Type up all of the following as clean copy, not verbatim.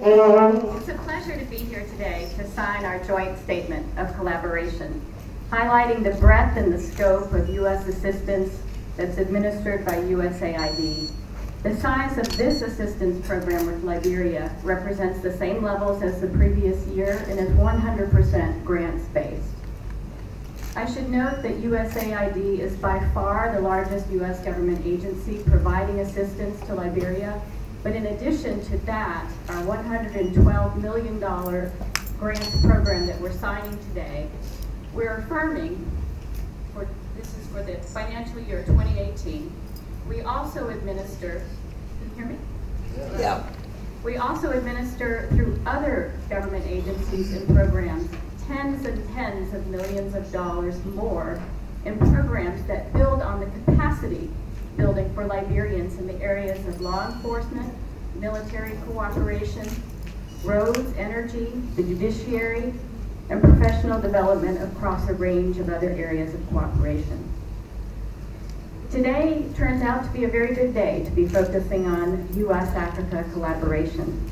It's a pleasure to be here today to sign our joint statement of collaboration, highlighting the breadth and the scope of U.S. assistance that's administered by USAID. The size of this assistance program with Liberia represents the same levels as the previous year and is 100% grants-based. I should note that USAID is by far the largest U.S. government agency providing assistance to Liberia, but in addition to that, our $112 million grants program that we're signing today, we're affirming, this is for the financial year 2018, we also administer, can you hear me? Yeah. We also administer through other government agencies and programs tens and tens of millions of dollars more in programs that build on the capacity building for Liberians in the areas of law enforcement, military cooperation, roads, energy, the judiciary, and professional development across a range of other areas of cooperation. Today turns out to be a very good day to be focusing on U.S.-Africa collaboration.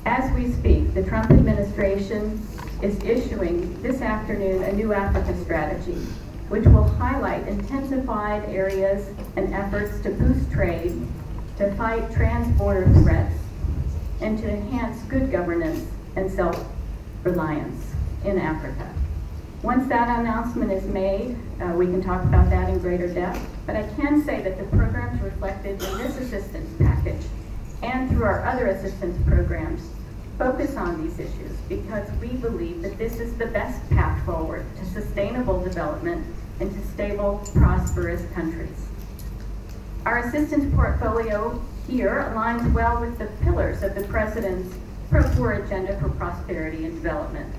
As we speak, the Trump administration is issuing this afternoon a new Africa strategy, which will highlight intensified areas and efforts to boost trade, to fight trans-border threats, and to enhance good governance and self-reliance in Africa. Once that announcement is made, we can talk about that in greater depth, but I can say that the programs reflected in this assistance package and through our other assistance programs focus on these issues because we believe that this is the best path forward to sustainable development and to stable, prosperous countries. Our assistance portfolio here aligns well with the pillars of the President's Pro-Poor Agenda for Prosperity and Development,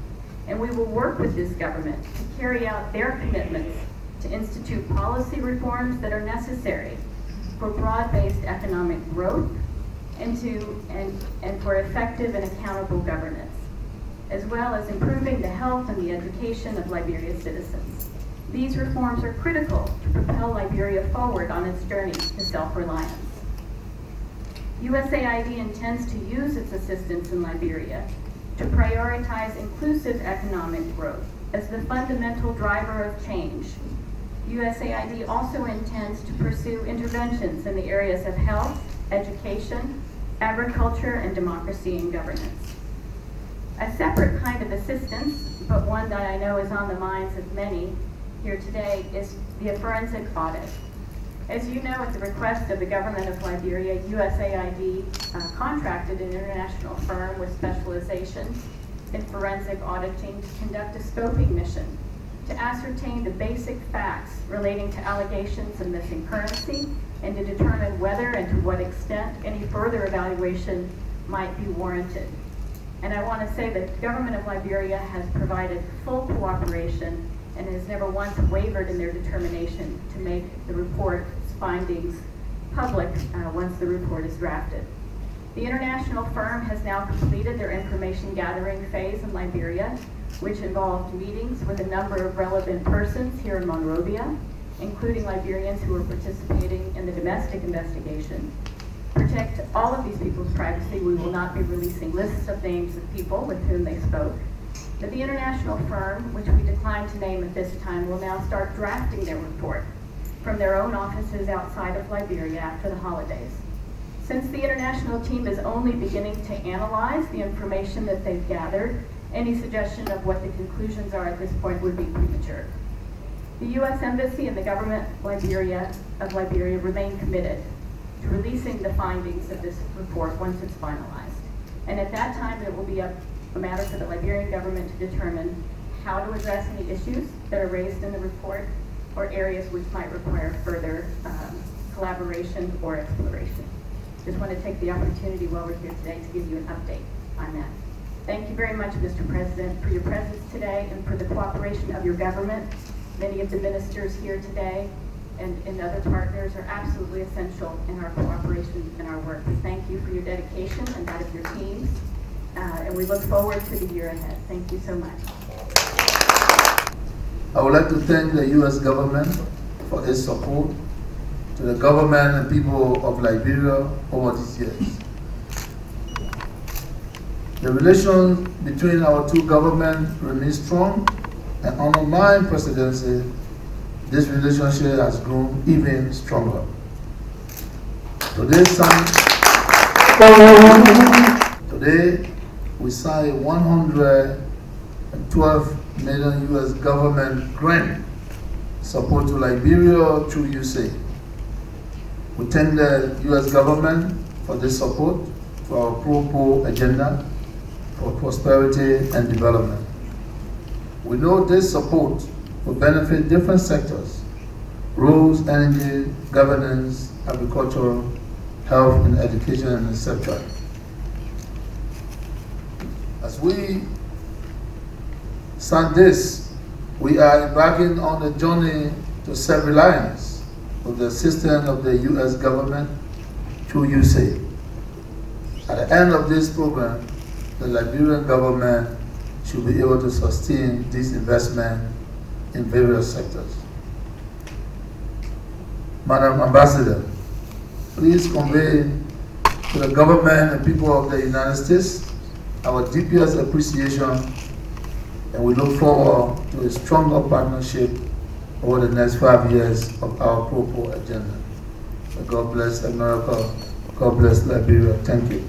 and we will work with this government to carry out their commitments to institute policy reforms that are necessary for broad-based economic growth and for effective and accountable governance, as well as improving the health and the education of Liberia's citizens. These reforms are critical to propel Liberia forward on its journey to self-reliance. USAID intends to use its assistance in Liberia to prioritize inclusive economic growth as the fundamental driver of change. USAID also intends to pursue interventions in the areas of health, education, agriculture, and democracy and governance. A separate kind of assistance, but one that I know is on the minds of many here today, is the forensic audit. As you know, at the request of the government of Liberia, USAID contracted an international firm with specialization in forensic auditing to conduct a scoping mission to ascertain the basic facts relating to allegations of missing currency and to determine whether and to what extent any further evaluation might be warranted. And I want to say that the government of Liberia has provided full cooperation and has never once wavered in their determination to make the report's findings public once the report is drafted. The international firm has now completed their information gathering phase in Liberia, which involved meetings with a number of relevant persons here in Monrovia, including Liberians who are participating in the domestic investigation. Protect all of these people's privacy. We will not be releasing lists of names of people with whom they spoke. But the international firm, which we declined to name at this time, will now start drafting their report from their own offices outside of Liberia after the holidays. Since the international team is only beginning to analyze the information that they've gathered, any suggestion of what the conclusions are at this point would be premature. The U.S. Embassy and the government of Liberia remain committed to releasing the findings of this report once it's finalized. And at that time, it will be a matter for the Liberian government to determine how to address any issues that are raised in the report or areas which might require further collaboration or exploration. Just want to take the opportunity while we're here today to give you an update on that. Thank you very much, Mr. President, for your presence today and for the cooperation of your government. Many of the ministers here today and other partners are absolutely essential in our cooperation and our work. We thank you for your dedication and that of your teams, and we look forward to the year ahead. Thank you so much. I would like to thank the U.S. government for its support to the government and people of Liberia over these years. The relation between our two governments remains strong, and under my presidency, this relationship has grown even stronger. Today, we signed a $112 million US government grant support to Liberia through USAID. We thank the US government for this support for our pro-poor agenda for prosperity and development. We know this support will benefit different sectors: roads, energy, governance, agriculture, health and education, and etc. As we start this, we are embarking on a journey to self-reliance with the assistance of the US government through USAID. At the end of this program, the Liberian government should be able to sustain this investment in various sectors. Madam Ambassador, please convey to the government and people of the United States our deepest appreciation, and we look forward to a stronger partnership over the next 5 years of our pro-poor agenda. God bless America. God bless Liberia. Thank you.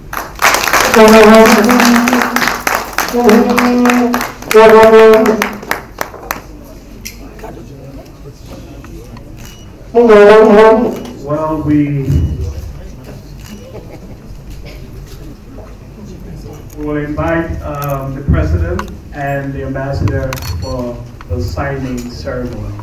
Well, we will invite the President and the Ambassador for the signing ceremony.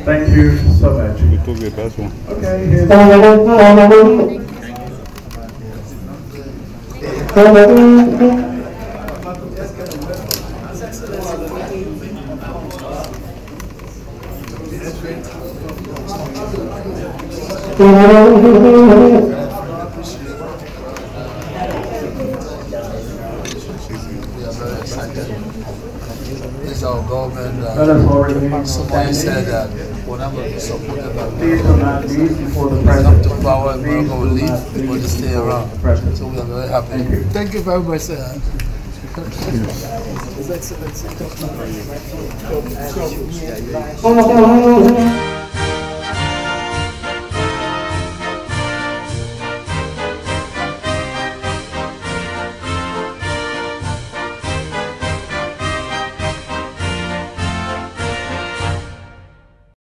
Thank you so much. Okay, here's This our government. somebody said that whenever we supported by please do not leave before the come President. to power, Please America will do leave, not but leave they stay before around. the President. So we are very happy. Thank you. Thank you very much, sir. His Excellency.